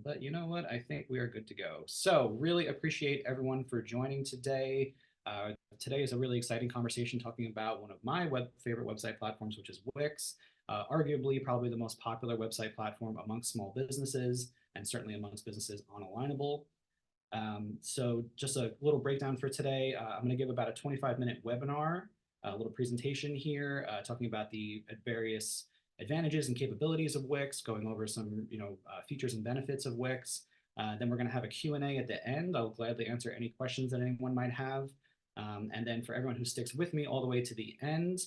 But you know what? I think we are good to go. So, really appreciate everyone for joining today. Today is a really exciting conversation talking about one of my favorite website platforms, which is Wix. Arguably, probably the most popular website platform amongst small businesses and certainly amongst businesses on Alignable. So, just a little breakdown for today. I'm going to give about a 25-minute webinar, a little presentation here, talking about the various advantages and capabilities of Wix, going over some features and benefits of Wix. Then we're going to have a Q&A at the end. I'll gladly answer any questions that anyone might have. And then for everyone who sticks with me all the way to the end,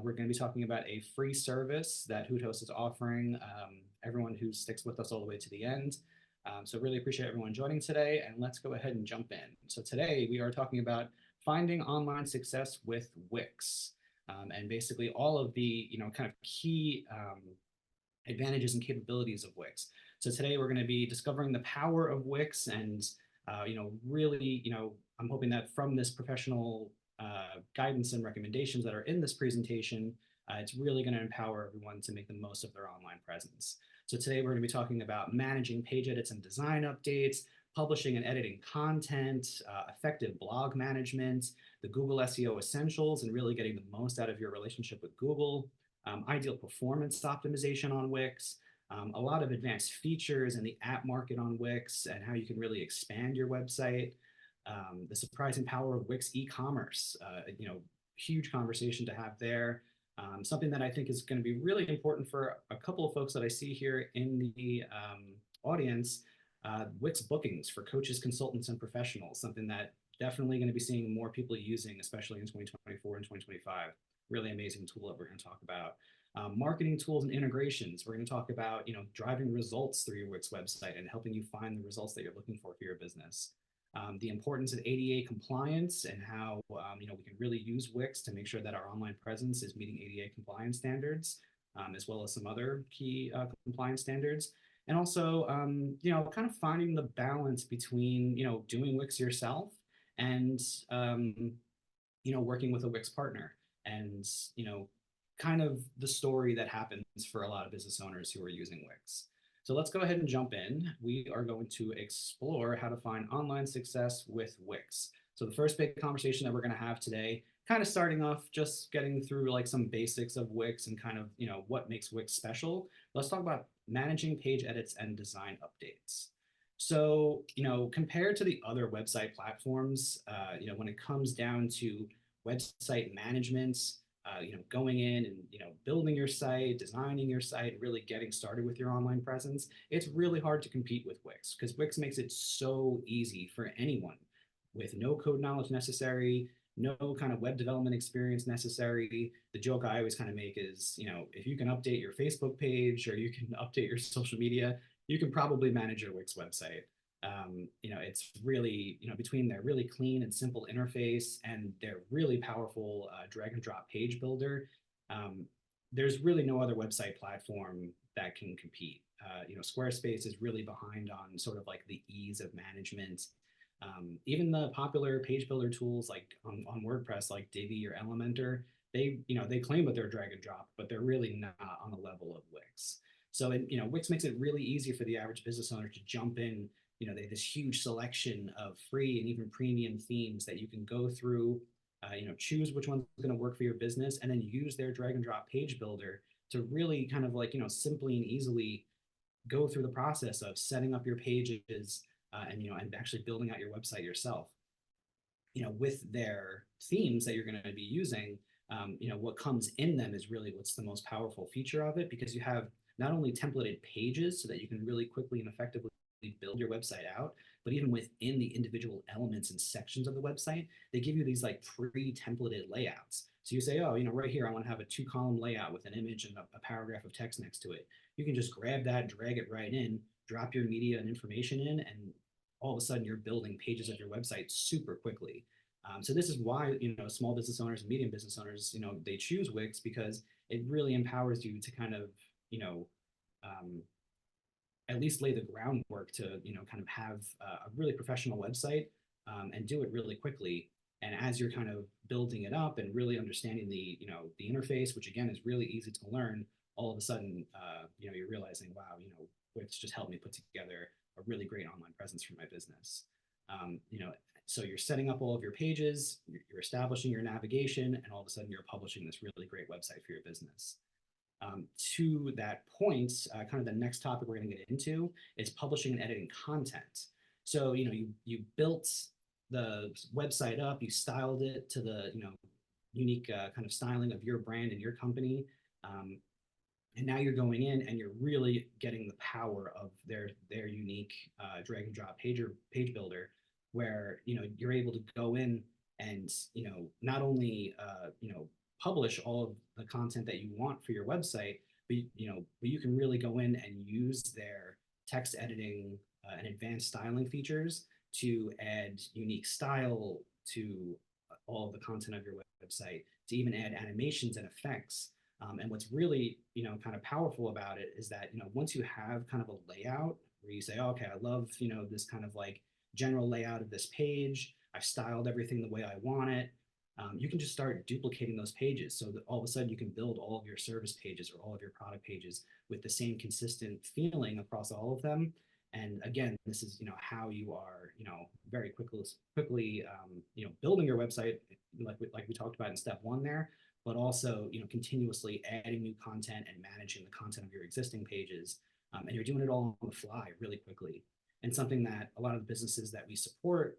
we're going to be talking about a free service that Hoothost is offering everyone who sticks with us all the way to the end. So really appreciate everyone joining today, and let's go ahead and jump in. So today we are talking about finding online success with Wix, and basically all of the kind of key advantages and capabilities of Wix. So today we're going to be discovering the power of Wix, and really, I'm hoping that from this professional guidance and recommendations that are in this presentation, it's really going to empower everyone to make the most of their online presence. So today we're going to be talking about managing page edits and design updates, publishing and editing content, effective blog management, the Google SEO essentials, and really getting the most out of your relationship with Google, ideal performance optimization on Wix, a lot of advanced features in the app market on Wix and how you can really expand your website, the surprising power of Wix e-commerce, huge conversation to have there. Something that I think is going to be really important for a couple of folks that I see here in the audience, Wix bookings for coaches, consultants, and professionals, something that definitely going to be seeing more people using, especially in 2024 and 2025. Really amazing tool that we're going to talk about. Marketing tools and integrations. We're going to talk about, driving results through your Wix website and helping you find the results that you're looking for your business. The importance of ADA compliance and how we can really use Wix to make sure that our online presence is meeting ADA compliance standards, as well as some other key compliance standards. And also, kind of finding the balance between, doing Wix yourself and, working with a Wix partner. And, kind of the story that happens for a lot of business owners who are using Wix. So let's go ahead and jump in. We are going to explore how to find online success with Wix. So the first big conversation that we're going to have today, kind of starting off just getting through like some basics of Wix and kind of, what makes Wix special. Let's talk about managing page edits and design updates. So, compared to the other website platforms, when it comes down to website management, going in and, building your site, designing your site, really getting started with your online presence, it's really hard to compete with Wix because Wix makes it so easy for anyone with no code knowledge necessary, no kind of web development experience necessary. The joke I always kind of make is, if you can update your Facebook page or you can update your social media, you can probably manage your Wix website. It's really, between their really clean and simple interface and their really powerful drag and drop page builder, there's really no other website platform that can compete. Squarespace is really behind on sort of like the ease of management. Even the popular page builder tools like on WordPress, like Divi or Elementor, they claim that they're drag and drop, but they're really not on the level of Wix. So, Wix makes it really easy for the average business owner to jump in. They have this huge selection of free and even premium themes that you can go through, choose which one's going to work for your business, and then use their drag and drop page builder to really kind of like, simply and easily go through the process of setting up your pages and actually building out your website yourself. With their themes that you're going to be using, what comes in them is really what's the most powerful feature of it, because you have not only templated pages so that you can really quickly and effectively build your website out, but even within the individual elements and sections of the website, they give you these like pre-templated layouts. So you say, oh, right here, I want to have a 2-column layout with an image and a paragraph of text next to it. You can just grab that, drag it right in, drop your media and information in, and all of a sudden you're building pages of your website super quickly. So this is why, small business owners and medium business owners, they choose Wix because it really empowers you to kind of, at least lay the groundwork to, kind of have a really professional website and do it really quickly. And as you're kind of building it up and really understanding the interface, which again is really easy to learn, all of a sudden, you're realizing, wow, Wix just helped me put together a really great online presence for my business. So you're setting up all of your pages, you're establishing your navigation, and all of a sudden you're publishing this really great website for your business. To that point, kind of the next topic we're going to get into is publishing and editing content. So, you built the website up, you styled it to the, unique kind of styling of your brand and your company. And now you're going in and you're really getting the power of their unique drag and drop page builder, where you're able to go in and not only publish all of the content that you want for your website, but you can really go in and use their text editing and advanced styling features to add unique style to all of the content of your website, to even add animations and effects. And what's really, kind of powerful about it is that, once you have kind of a layout where you say, oh, okay, I love, this kind of like general layout of this page, I've styled everything the way I want it. You can just start duplicating those pages so that all of a sudden you can build all of your service pages or all of your product pages with the same consistent feeling across all of them. And again, this is how you are very quickly building your website like we talked about in step one there, but also continuously adding new content and managing the content of your existing pages, and you're doing it all on the fly really quickly. And something that a lot of the businesses that we support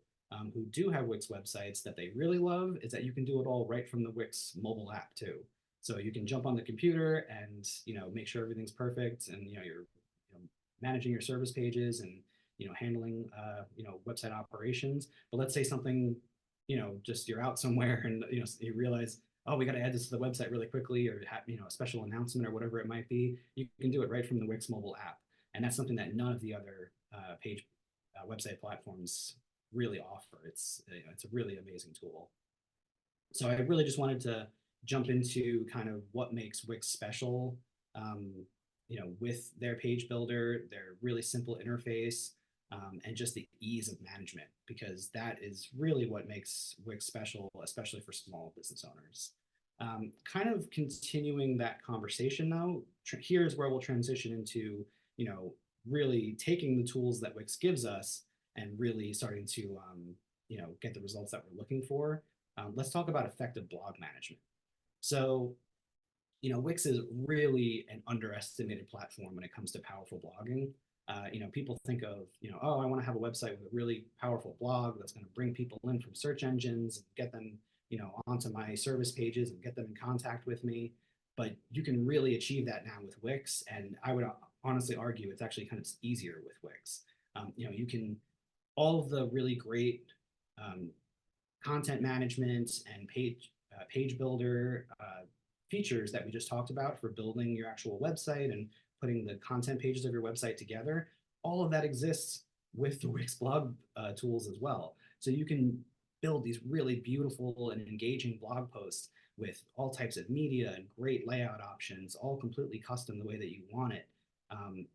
who do have Wix websites that they really love is that you can do it all right from the Wix mobile app too. So you can jump on the computer and make sure everything's perfect, and you're managing your service pages and handling website operations. But let's say something just you're out somewhere and you realize, oh, we got to add this to the website really quickly, or have a special announcement or whatever it might be. You can do it right from the Wix mobile app, and that's something that none of the other website platforms really offer. It's a really amazing tool. So I really just wanted to jump into kind of what makes Wix special, with their page builder, their really simple interface, and just the ease of management, because that is really what makes Wix special, especially for small business owners. Kind of continuing that conversation though, here's where we'll transition into, really taking the tools that Wix gives us and really starting to, get the results that we're looking for. Let's talk about effective blog management. So, Wix is really an underestimated platform when it comes to powerful blogging. People think of, oh, I want to have a website with a really powerful blog that's going to bring people in from search engines and get them, onto my service pages and get them in contact with me. But you can really achieve that now with Wix. And I would honestly argue it's actually kind of easier with Wix. You can, all of the really great content management and page builder features that we just talked about for building your actual website and putting the content pages of your website together, all of that exists with the Wix blog tools as well. So you can build these really beautiful and engaging blog posts with all types of media and great layout options, all completely custom the way that you want it.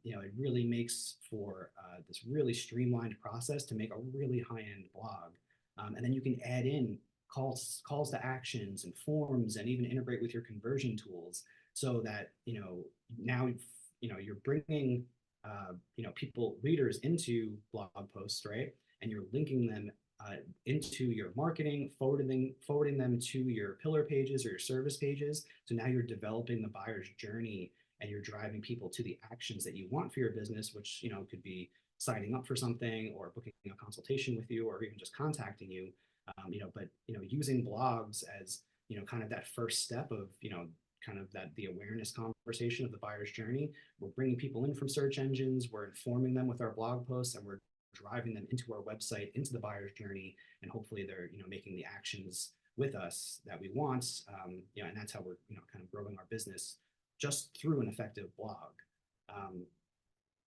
It really makes for this really streamlined process to make a really high-end blog. And then you can add in calls to actions and forms, and even integrate with your conversion tools, so that now you're bringing readers into blog posts, right? And you're linking them into your marketing, forwarding them to your pillar pages or your service pages. So now you're developing the buyer's journey and you're driving people to the actions that you want for your business, which could be signing up for something or booking a consultation with you or even just contacting you. But using blogs as kind of that first step of kind of that the awareness conversation of the buyer's journey. We're bringing people in from search engines, we're informing them with our blog posts, and we're driving them into our website, into the buyer's journey, and hopefully they're making the actions with us that we want. And that's how we're kind of growing our business just through an effective blog.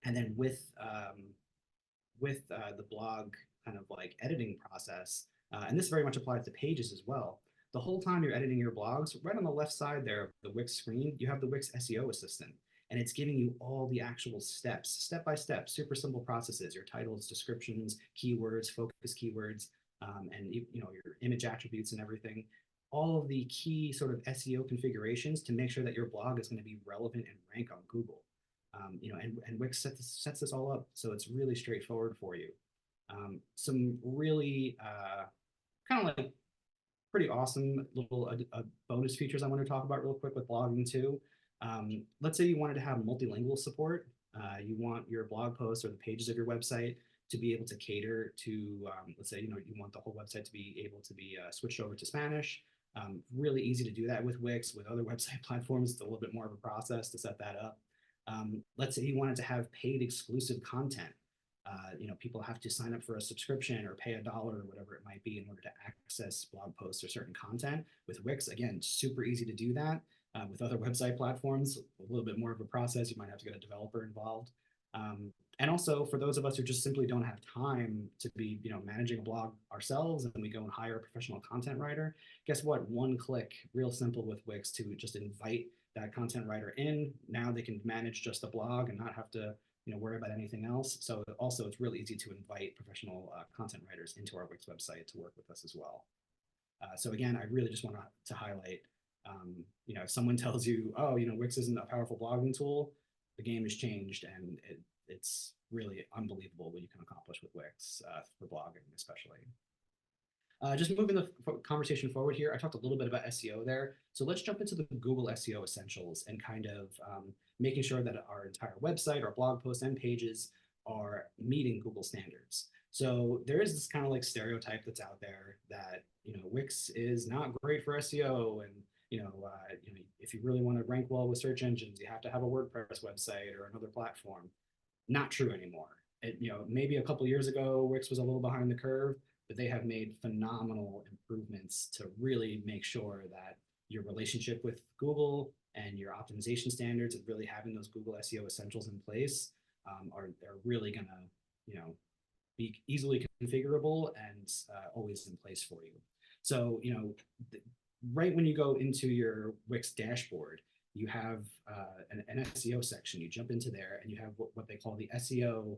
And then with the blog kind of like editing process, and this very much applies to pages as well. The whole time you're editing your blogs, right on the left side there of the Wix screen, you have the Wix SEO assistant, and it's giving you all the actual steps, step by step, super simple processes, your titles, descriptions, keywords, focus keywords, and your image attributes and everything. all of the key sort of SEO configurations to make sure that your blog is going to be relevant and rank on Google. And Wix sets this all up, so it's really straightforward for you. Some really kind of like pretty awesome little bonus features I want to talk about real quick with blogging too. Let's say you wanted to have multilingual support. You want your blog posts or the pages of your website to be able to cater to, let's say, you want the whole website to be able to be switched over to Spanish. Really easy to do that with Wix. With other website platforms, it's a little bit more of a process to set that up. Let's say you wanted to have paid exclusive content. People have to sign up for a subscription or pay $1 or whatever it might be in order to access blog posts or certain content. With Wix, again, super easy to do that. With other website platforms, a little bit more of a process. You might have to get a developer involved. And also for those of us who just simply don't have time to be, managing a blog ourselves, and we go and hire a professional content writer, guess what? One click, real simple with Wix to just invite that content writer in. Now they can manage just the blog and not have to worry about anything else. So also it's really easy to invite professional content writers into our Wix website to work with us as well. So again, I really just want to highlight, if someone tells you, oh, Wix isn't a powerful blogging tool, the game has changed, and it's really unbelievable what you can accomplish with Wix for blogging especially. Just moving the conversation forward here, I talked a little bit about SEO there. So let's jump into the Google SEO essentials and kind of making sure that our entire website, our blog posts and pages are meeting Google standards. So there is this kind of like stereotype that's out there that, Wix is not great for SEO. And, if you really want to rank well with search engines, you have to have a WordPress website or another platform. Not true anymore. Maybe a couple years ago, Wix was a little behind the curve, but they have made phenomenal improvements to really make sure that your relationship with Google and your optimization standards and really having those Google SEO essentials in place are really gonna, be easily configurable and always in place for you. So, right when you go into your Wix dashboard, you have an SEO section. You jump into there and you have what they call the SEO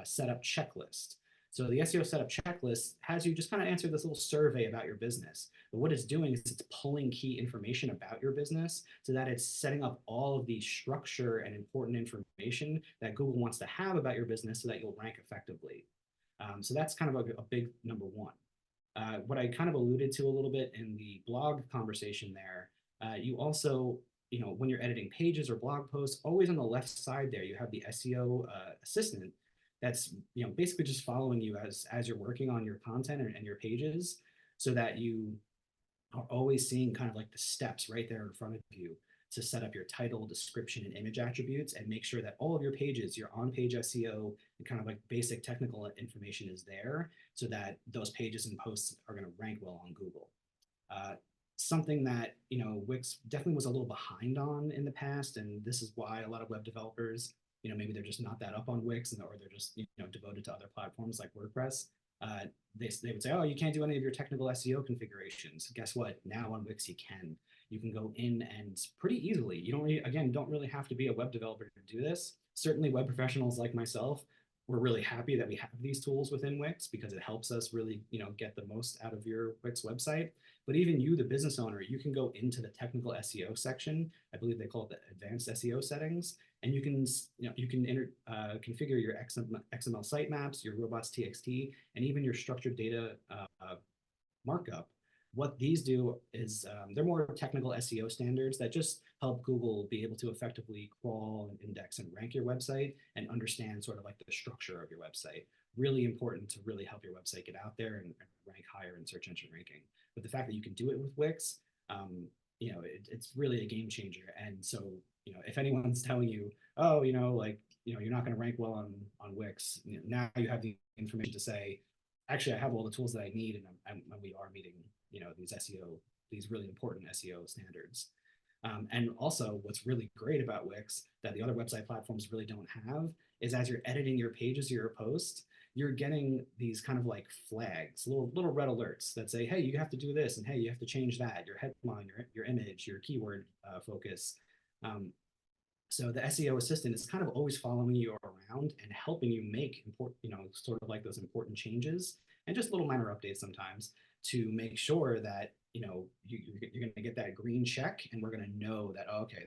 setup checklist. So the SEO setup checklist has you just kind of answer this little survey about your business. But what it's doing is it's pulling key information about your business so that it's setting up all of the structure and important information that Google wants to have about your business so that you'll rank effectively. So that's kind of a big number one. What I kind of alluded to a little bit in the blog conversation there, you also, when you're editing pages or blog posts, always on the left side there, you have the SEO assistant that's basically just following you as you're working on your content and your pages, so that you are always seeing kind of like the steps right there in front of you to set up your title, description, and image attributes, and make sure that all of your pages, your on-page SEO and kind of like basic technical information is there, so that those pages and posts are going to rank well on Google. Something that Wix definitely was a little behind on in the past, and this is why a lot of web developers, maybe they're just not that up on Wix, or they're just devoted to other platforms like WordPress. They would say, oh, you can't do any of your technical SEO configurations. Guess what? Now on Wix you can. You can go in and pretty easily. You don't really have to be a web developer to do this. Certainly web professionals like myself, we're really happy that we have these tools within Wix because it helps us really, get the most out of your Wix website. But even you, the business owner, you can go into the technical SEO section. I believe they call it the advanced SEO settings, and you can, configure your XML sitemaps, your robots.txt, and even your structured data markup. What these do is they're more technical SEO standards that just help Google be able to effectively crawl and index and rank your website and understand sort of like the structure of your website. Really important to really help your website get out there and rank higher in search engine ranking. But the fact that you can do it with Wix, it's really a game changer. And so, if anyone's telling you, oh, you're not going to rank well on Wix, now you have the information to say, actually, I have all the tools that I need, and we are meeting, these really important SEO standards. And also, what's really great about Wix that the other website platforms really don't have is as you're editing your pages or your post, you're getting these kind of like flags, little red alerts that say, hey, you have to do this, and hey, you have to change that, your headline, your image, your keyword focus. So the SEO assistant is kind of always following you around and helping you make important, sort of like those important changes and just little minor updates sometimes to make sure that you're going to get that green check, and we're going to know that, oh, okay,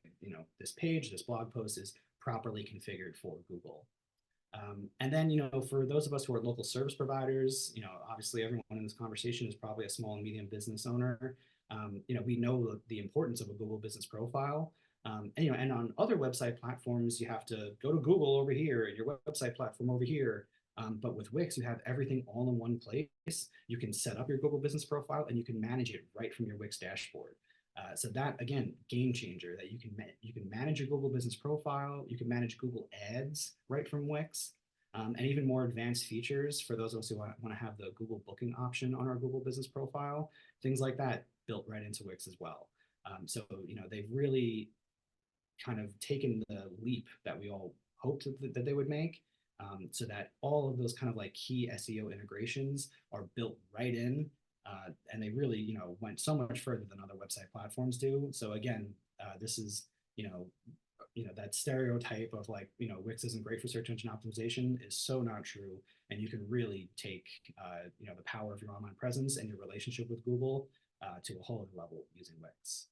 this page, this blog post is properly configured for Google. And then, for those of us who are local service providers, obviously everyone in this conversation is probably a small and medium business owner. We know the importance of a Google business profile. And on other website platforms, you have to go to Google over here, your website platform over here. But with Wix, you have everything all in one place. You can set up your Google business profile and you can manage it right from your Wix dashboard. So that, again, game changer, that you can manage your Google business profile, you can manage Google Ads right from Wix, and even more advanced features for those of us who want to have the Google booking option on our Google business profile, things like that built right into Wix as well. So they've really kind of taken the leap that we all hoped that they would make, so that all of those kind of like key SEO integrations are built right in. And they really, went so much further than other website platforms do. So again, this is, that stereotype of like, Wix isn't great for search engine optimization is so not true. And you can really take, the power of your online presence and your relationship with Google to a whole other level using Wix.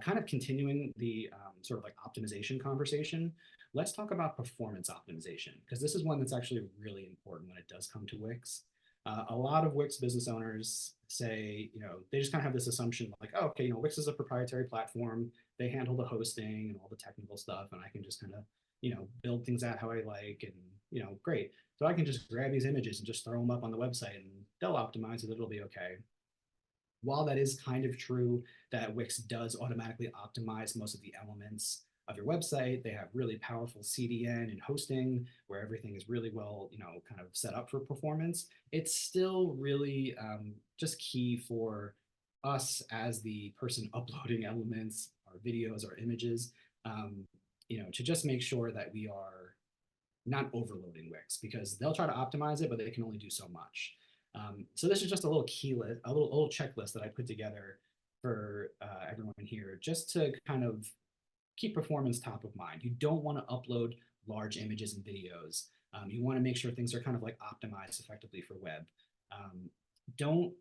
Kind of continuing the sort of like optimization conversation, let's talk about performance optimization, because this is one that's actually really important when it does come to Wix. A lot of Wix business owners say, they just kind of have this assumption like, oh, okay, Wix is a proprietary platform. They handle the hosting and all the technical stuff, and I can just kind of, build things out how I like, and, great. So I can just grab these images and just throw them up on the website and they'll optimize it. It'll be okay. While that is kind of true that Wix does automatically optimize most of the elements of your website, they have really powerful CDN and hosting where everything is really well, kind of set up for performance. It's still really just key for us as the person uploading elements, our videos, our images, to just make sure that we are not overloading Wix, because they'll try to optimize it, but they can only do so much. So this is just a little key list, a little checklist that I put together for everyone here, just to kind of keep performance top of mind. You don't want to upload large images and videos. You want to make sure things are kind of like optimized effectively for web. Don't,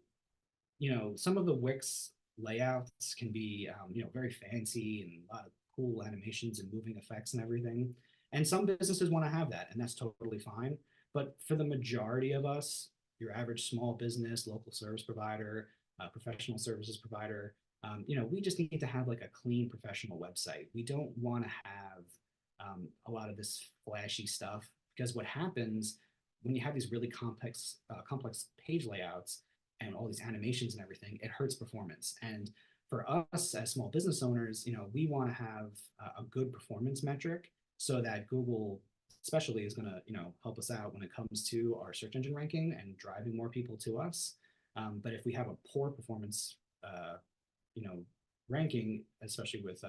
some of the Wix layouts can be, very fancy and a lot of cool animations and moving effects and everything. And some businesses want to have that, and that's totally fine. But for the majority of us, your average small business, local service provider, professional services provider, we just need to have like a clean professional website. We don't want to have a lot of this flashy stuff, because what happens when you have these really complex page layouts and all these animations and everything, it hurts performance. And for us as small business owners, we want to have a good performance metric, so that Google especially is going to help us out when it comes to our search engine ranking and driving more people to us. But if we have a poor performance ranking, especially with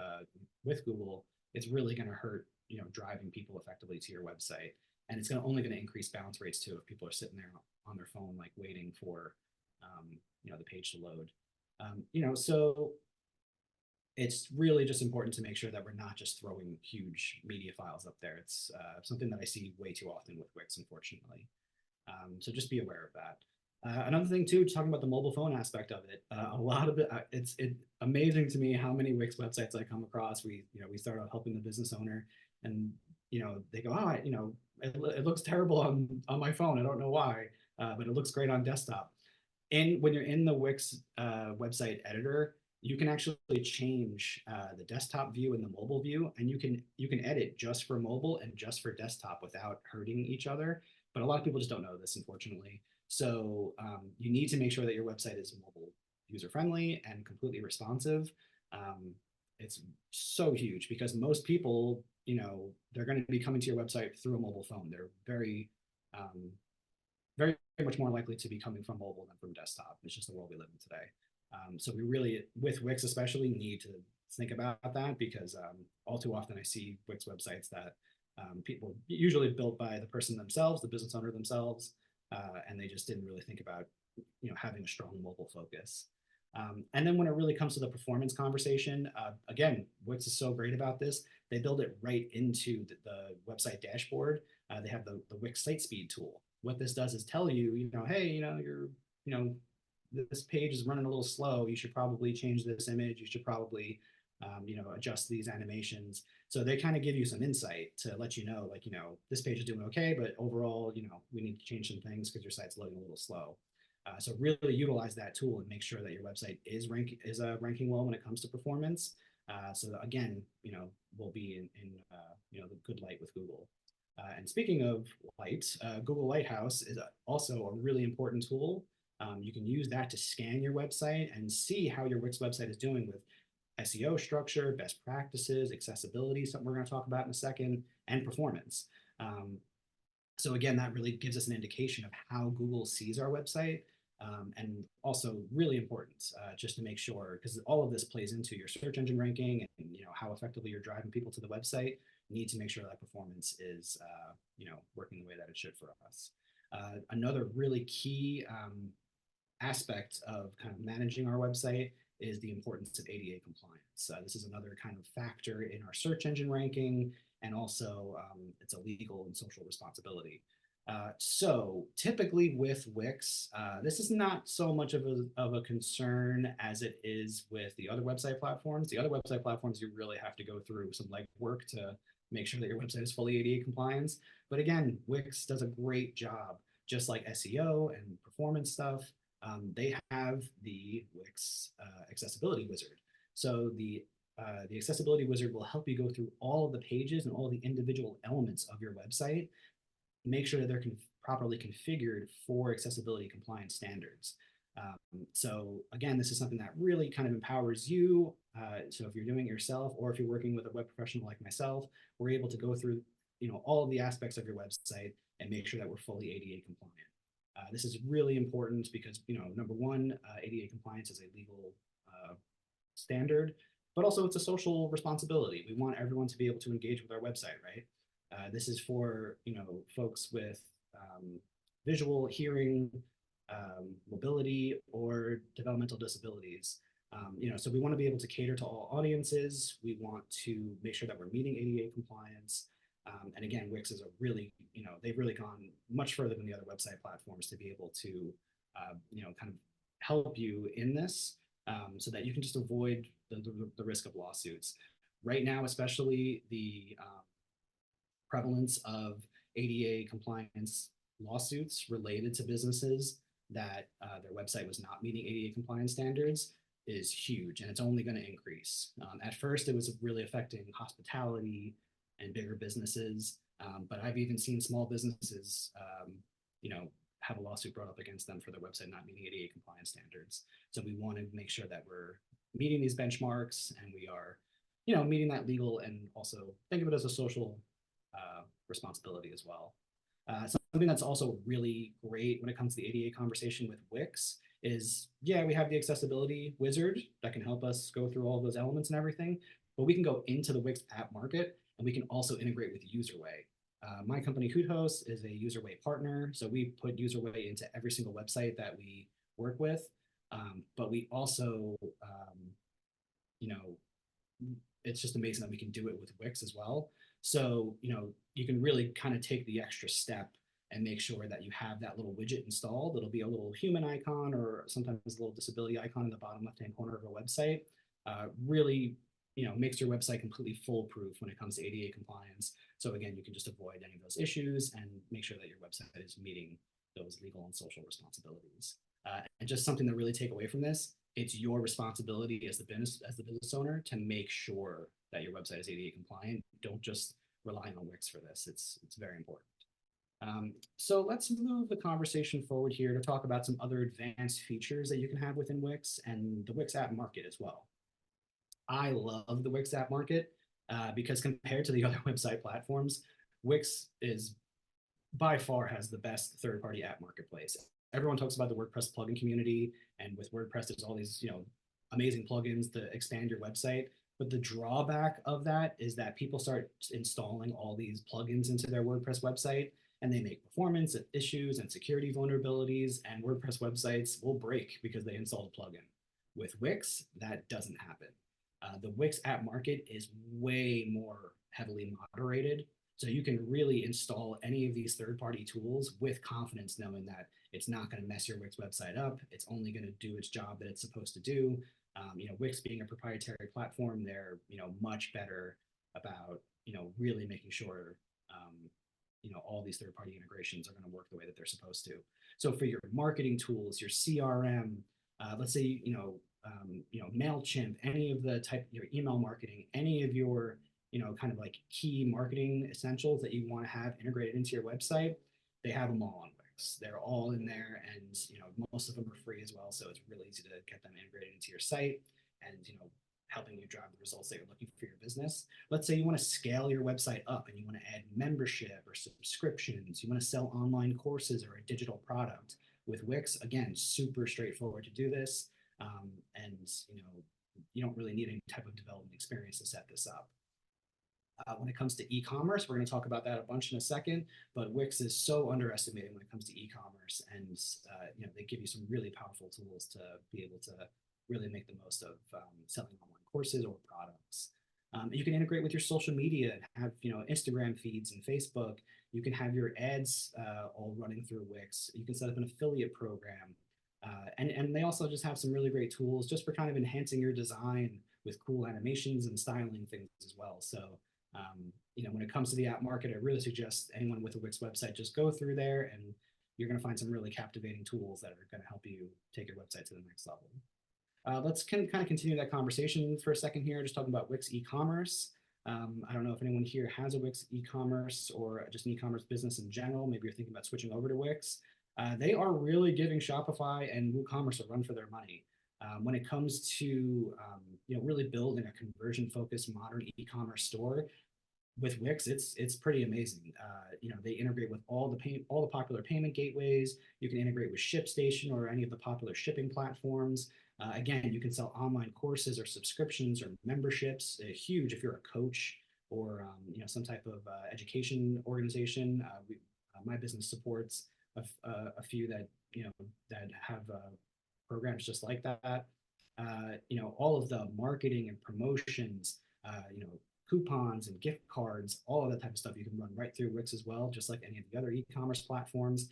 Google, it's really going to hurt driving people effectively to your website. And it's only going to increase bounce rates too, if people are sitting there on their phone like waiting for the page to load. So it's really just important to make sure that we're not just throwing huge media files up there. It's something that I see way too often with Wix, unfortunately. So just be aware of that. Another thing too, talking about the mobile phone aspect of it, a lot of it, it's amazing to me how many Wix websites I come across. We start out helping the business owner, and they go, oh, it looks terrible on my phone. I don't know why, but it looks great on desktop. And when you're in the Wix website editor, you can actually change the desktop view and the mobile view, and you can edit just for mobile and just for desktop without hurting each other. But a lot of people just don't know this, unfortunately. So you need to make sure that your website is mobile user friendly and completely responsive. It's so huge, because most people, they're going to be coming to your website through a mobile phone. They're very, very much more likely to be coming from mobile than from desktop. It's just the world we live in today. So we really, with Wix especially, need to think about that, because all too often I see Wix websites that people usually built by the person themselves, the business owner themselves, and they just didn't really think about having a strong mobile focus. And then when it really comes to the performance conversation, again, Wix is so great about this. They build it right into the website dashboard. They have the Wix site speed tool. What this does is tell you, hey, you're this page is running a little slow. You should probably change this image. You should probably, adjust these animations. So they kind of give you some insight to let you know, like, this page is doing okay, but overall, we need to change some things because your site's loading a little slow. So really utilize that tool and make sure that your website is ranking well when it comes to performance. So again, we'll be in the good light with Google. And speaking of light, Google Lighthouse is also a really important tool. You can use that to scan your website and see how your Wix website is doing with SEO structure, best practices, accessibility, something we're going to talk about in a second, and performance. So again, that really gives us an indication of how Google sees our website. And also really important just to make sure, because all of this plays into your search engine ranking and how effectively you're driving people to the website. You need to make sure that performance is working the way that it should for us. Another really key aspect of kind of managing our website is the importance of ADA compliance. This is another kind of factor in our search engine ranking, and also it's a legal and social responsibility. So typically with Wix, this is not so much of a concern as it is with the other website platforms. The other website platforms, you really have to go through some legwork to make sure that your website is fully ADA compliant. But again, Wix does a great job, just like SEO and performance stuff. They have the Wix accessibility wizard. So the accessibility wizard will help you go through all of the pages and all of the individual elements of your website, make sure that they're properly configured for accessibility compliance standards. So again, this is something that really kind of empowers you. So if you're doing it yourself, or if you're working with a web professional like myself, we're able to go through all of the aspects of your website and make sure that we're fully ADA compliant. This is really important because, number one, ADA compliance is a legal standard, but also it's a social responsibility. We want everyone to be able to engage with our website, right? This is for, folks with visual, hearing, mobility, or developmental disabilities. So we want to be able to cater to all audiences. We want to make sure that we're meeting ADA compliance. And again, Wix is a really, they've really gone much further than the other website platforms to be able to, kind of help you in this so that you can just avoid the risk of lawsuits. Right now, especially the prevalence of ADA compliance lawsuits related to businesses that their website was not meeting ADA compliance standards is huge, and it's only going to increase. At first, it was really affecting hospitality and bigger businesses, but I've even seen small businesses, have a lawsuit brought up against them for their website not meeting ADA compliance standards. So we want to make sure that we're meeting these benchmarks, and we are, meeting that legal, and also think of it as a social responsibility as well. Something that's also really great when it comes to the ADA conversation with Wix is, yeah, we have the accessibility wizard that can help us go through all those elements and everything, but we can go into the Wix app market, and we can also integrate with UserWay. My company, Hoothost, is a UserWay partner, so we put UserWay into every single website that we work with, but we also, it's just amazing that we can do it with Wix as well. So, you can really kind of take the extra step and make sure that you have that little widget installed. It'll be a little human icon, or sometimes a little disability icon in the bottom left-hand corner of a website. Really, makes your website completely foolproof when it comes to ADA compliance. So again, you can just avoid any of those issues and make sure that your website is meeting those legal and social responsibilities. And just something to really take away from this, it's your responsibility as the business owner to make sure that your website is ADA compliant. Don't just rely on Wix for this. It's very important. So let's move the conversation forward here to talk about some other advanced features that you can have within Wix and the Wix app market as well. I love the Wix app market because compared to the other website platforms, Wix is by far has the best third-party app marketplace. Everyone talks about the WordPress plugin community, and with WordPress, there's all these amazing plugins to expand your website. But the drawback of that is that people start installing all these plugins into their WordPress website, and they make performance issues and security vulnerabilities, and WordPress websites will break because they installed a plugin. With Wix, that doesn't happen. The Wix app market is way more heavily moderated. So you can really install any of these third-party tools with confidence, knowing that it's not going to mess your Wix website up. It's only going to do its job that it's supposed to do. Wix being a proprietary platform, they're much better about really making sure all these third-party integrations are going to work the way that they're supposed to. So for your marketing tools, your CRM, let's say Mailchimp, any of the type your email marketing, any of your kind of like key marketing essentials that you want to have integrated into your website, they have them all on Wix. They're all in there, and most of them are free as well, so it's really easy to get them integrated into your site, and helping you drive the results that you're looking for your business. Let's say you want to scale your website up and you want to add membership or subscriptions. You want to sell online courses or a digital product. With Wix, again, super straightforward to do this, and you don't really need any type of development experience to set this up. When it comes to e-commerce, we're going to talk about that a bunch in a second, but Wix is so underestimated when it comes to e-commerce, and they give you some really powerful tools to be able to really make the most of selling online courses or products. You can integrate with your social media and have Instagram feeds and Facebook. You can have your ads all running through Wix. You can set up an affiliate program, and they also just have some really great tools just for kind of enhancing your design with cool animations and styling things as well. So when it comes to the app market, I really suggest anyone with a Wix website just go through there, and you're going to find some really captivating tools that are going to help you take your website to the next level. Let's kind of continue that conversation for a second here, just talking about Wix e-commerce. I don't know if anyone here has a Wix e-commerce or just an e-commerce business in general. Maybe you're thinking about switching over to Wix. They are really giving Shopify and WooCommerce a run for their money. When it comes to really building a conversion-focused modern e-commerce store with Wix, it's pretty amazing. They integrate with all the popular payment gateways. You can integrate with ShipStation or any of the popular shipping platforms. Again, you can sell online courses or subscriptions or memberships. Huge if you're a coach or some type of education organization. My business supports a few that that have programs just like that. All of the marketing and promotions, coupons and gift cards, all of that type of stuff you can run right through Wix as well, just like any of the other e-commerce platforms.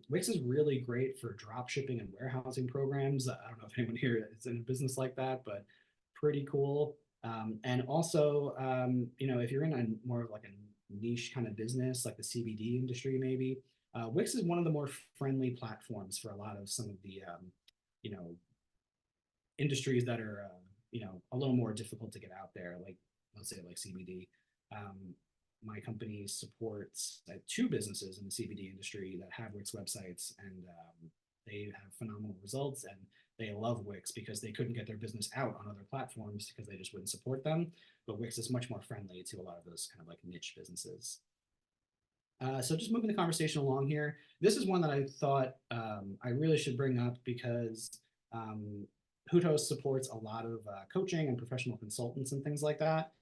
Wix is really great for drop shipping and warehousing programs. I don't know if anyone here is in a business like that, but pretty cool. And also, if you're in a more of like a niche kind of business, like the CBD industry, maybe, Wix is one of the more friendly platforms for a lot of some of the, industries that are, a little more difficult to get out there, like let's say like CBD. My company supports two businesses in the CBD industry that have Wix websites, and they have phenomenal results, and they love Wix because they couldn't get their business out on other platforms because they just wouldn't support them. But Wix is much more friendly to a lot of those kind of like niche businesses. So just moving the conversation along here, this is one that I thought I really should bring up because Hutos supports a lot of coaching and professional consultants and things like that.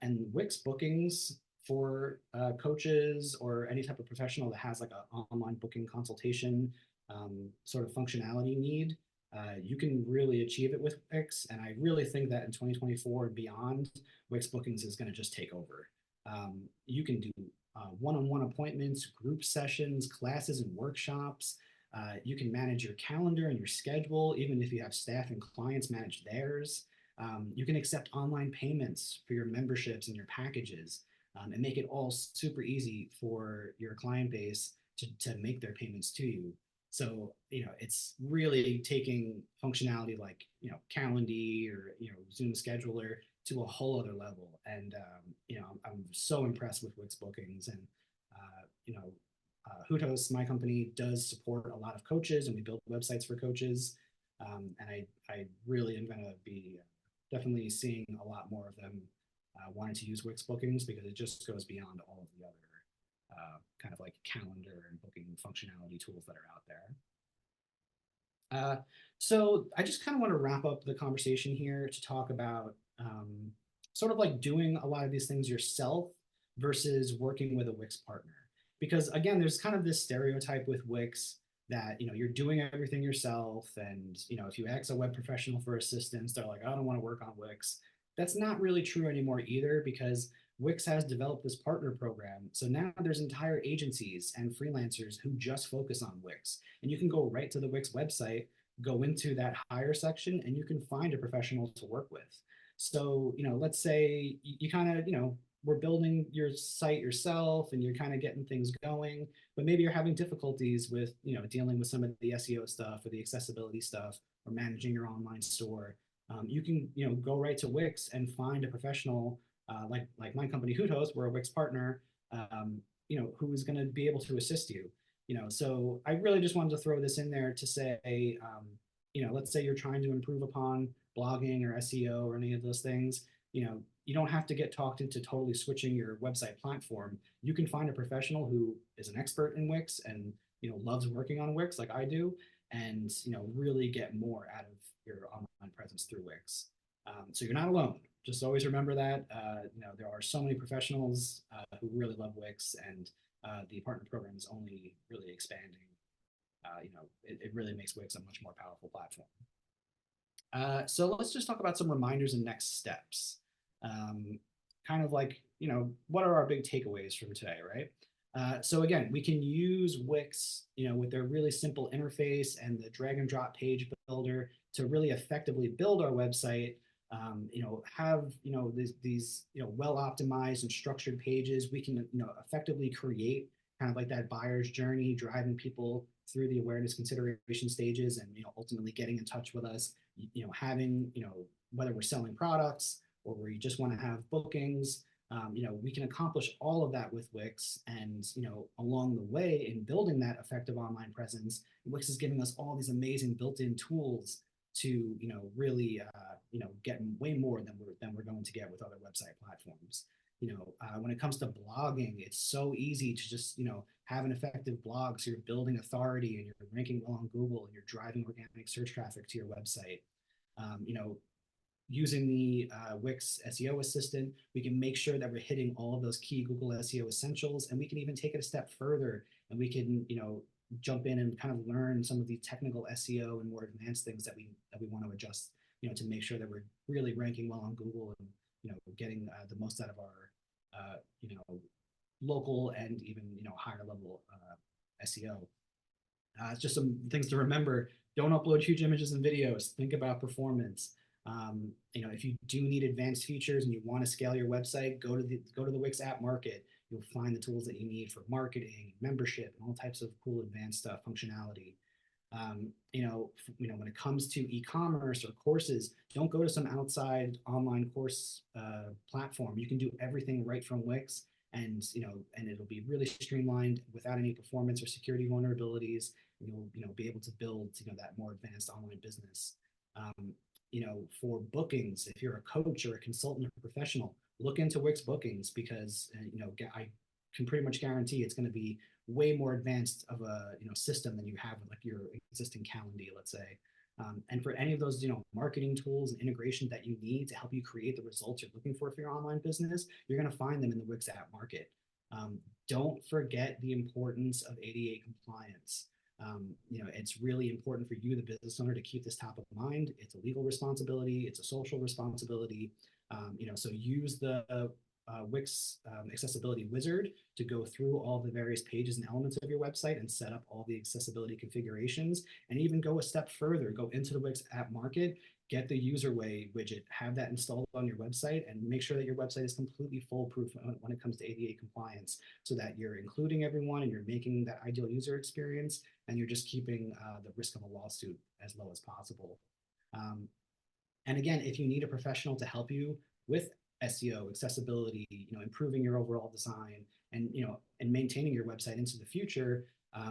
And Wix bookings for coaches or any type of professional that has like an online booking consultation sort of functionality need, you can really achieve it with Wix. And I really think that in 2024 and beyond, Wix bookings is going to just take over. You can do one-on-one appointments, group sessions, classes and workshops. You can manage your calendar and your schedule, even if you have staff and clients manage theirs. You can accept online payments for your memberships and your packages, and make it all super easy for your client base to make their payments to you. So, it's really taking functionality like, Calendly or, Zoom Scheduler to a whole other level. And, I'm so impressed with Wix bookings. And, Hutos, my company, does support a lot of coaches, and we build websites for coaches. And I really am going to be definitely seeing a lot more of them wanting to use Wix bookings, because it just goes beyond all of the other kind of like calendar and booking functionality tools that are out there. So I just kind of want to wrap up the conversation here to talk about sort of like doing a lot of these things yourself versus working with a Wix partner. Because again, there's kind of this stereotype with Wix that you're doing everything yourself, and if you ask a web professional for assistance, they're like, I don't want to work on Wix. That's not really true anymore either, because Wix has developed this partner program. So now there's entire agencies and freelancers who just focus on Wix. And you can go right to the Wix website, go into that hire section, and you can find a professional to work with. So, let's say you kind of, we're building your site yourself and you're kind of getting things going, but maybe you're having difficulties with, dealing with some of the SEO stuff or the accessibility stuff or managing your online store. You can, go right to Wix and find a professional like my company Hoot Host, we're a Wix partner, who is going to be able to assist you. So I really just wanted to throw this in there to say, let's say you're trying to improve upon blogging or SEO or any of those things. You don't have to get talked into totally switching your website platform. You can find a professional who is an expert in Wix and loves working on Wix like I do, and really get more out of your online presence through Wix. So you're not alone. Just always remember that. There are so many professionals who really love Wix, and the partner program is only really expanding. It really makes Wix a much more powerful platform. So let's just talk about some reminders and next steps. Kind of like, what are our big takeaways from today, right? So again, we can use Wix, with their really simple interface and the drag and drop page builder to really effectively build our website. Have these well optimized and structured pages. We can effectively create kind of like that buyer's journey, driving people through the awareness consideration stages, and ultimately getting in touch with us. Having whether we're selling products or we just want to have bookings. We can accomplish all of that with Wix, and along the way in building that effective online presence, Wix is giving us all these amazing built-in tools to really get way more than we're going to get with other website platforms. When it comes to blogging, it's so easy to just have an effective blog, so you're building authority and you're ranking well on Google and you're driving organic search traffic to your website. Using the Wix SEO assistant, we can make sure that we're hitting all of those key Google SEO essentials, and we can even take it a step further, and we can jump in and kind of learn some of the technical SEO and more advanced things that we want to adjust, to make sure that we're really ranking well on Google and getting the most out of our local and even higher level SEO. It's just some things to remember. Don't upload huge images and videos. Think about performance. If you do need advanced features and you want to scale your website, go to the Wix App Market. You'll find the tools that you need for marketing, membership, and all types of cool advanced functionality. When it comes to e-commerce or courses, don't go to some outside online course platform. You can do everything right from Wix, and it'll be really streamlined without any performance or security vulnerabilities. And you'll be able to build that more advanced online business. For bookings, if you're a coach or a consultant or a professional, look into Wix bookings, because I can pretty much guarantee it's going to be way more advanced of a system than you have with like your existing Calendly, let's say. And for any of those marketing tools and integration that you need to help you create the results you're looking for your online business, you're going to find them in the Wix App Market. Don't forget the importance of ADA compliance. It's really important for you, the business owner, to keep this top of mind. It's a legal responsibility, it's a social responsibility. So use the Wix accessibility wizard to go through all the various pages and elements of your website and set up all the accessibility configurations, and even go a step further, go into the Wix App Market, get the user way widget, have that installed on your website, and make sure that your website is completely foolproof when it comes to ADA compliance, so that you're including everyone and you're making that ideal user experience, and you're just keeping the risk of a lawsuit as low as possible. And again, if you need a professional to help you with SEO, accessibility, improving your overall design, and and maintaining your website into the future,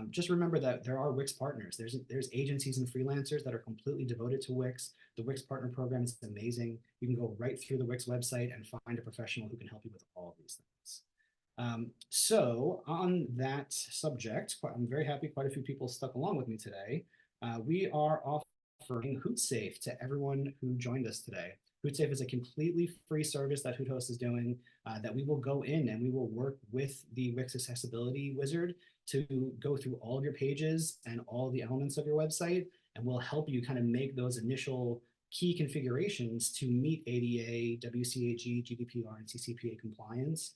just remember that there are Wix partners. There's agencies and freelancers that are completely devoted to Wix. The Wix partner program is amazing. You can go right through the Wix website and find a professional who can help you with all of these things. So on that subject, I'm very happy quite a few people stuck along with me today. We are offering HootSafe to everyone who joined us today. HootSafe is a completely free service that Hoot Host is doing, that we will go in and we will work with the Wix accessibility wizard to go through all of your pages and all the elements of your website, and we'll help you kind of make those initial key configurations to meet ADA, WCAG, GDPR, and CCPA compliance,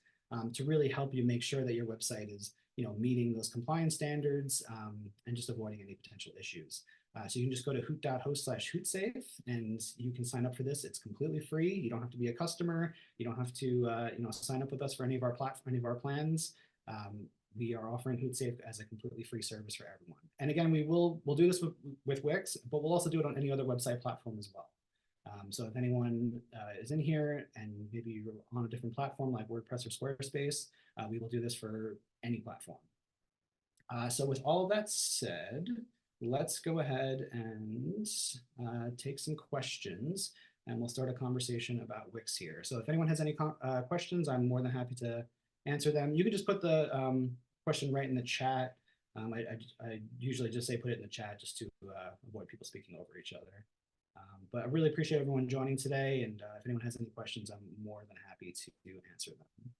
to really help you make sure that your website is, meeting those compliance standards, and just avoiding any potential issues. So you can just go to hoot.host/hootsafe and you can sign up for this. It's completely free. You don't have to be a customer. You don't have to sign up with us for any of our plans. We are offering HootSafe as a completely free service for everyone. And again, we'll do this with Wix, but we'll also do it on any other website platform as well. So if anyone is in here and maybe you're on a different platform like WordPress or Squarespace, we will do this for any platform. So with all of that said, let's go ahead and take some questions, and we'll start a conversation about Wix here. So if anyone has any questions, I'm more than happy to answer them. You can just put the question right in the chat. I usually just say put it in the chat just to avoid people speaking over each other. But I really appreciate everyone joining today, and if anyone has any questions, I'm more than happy to answer them.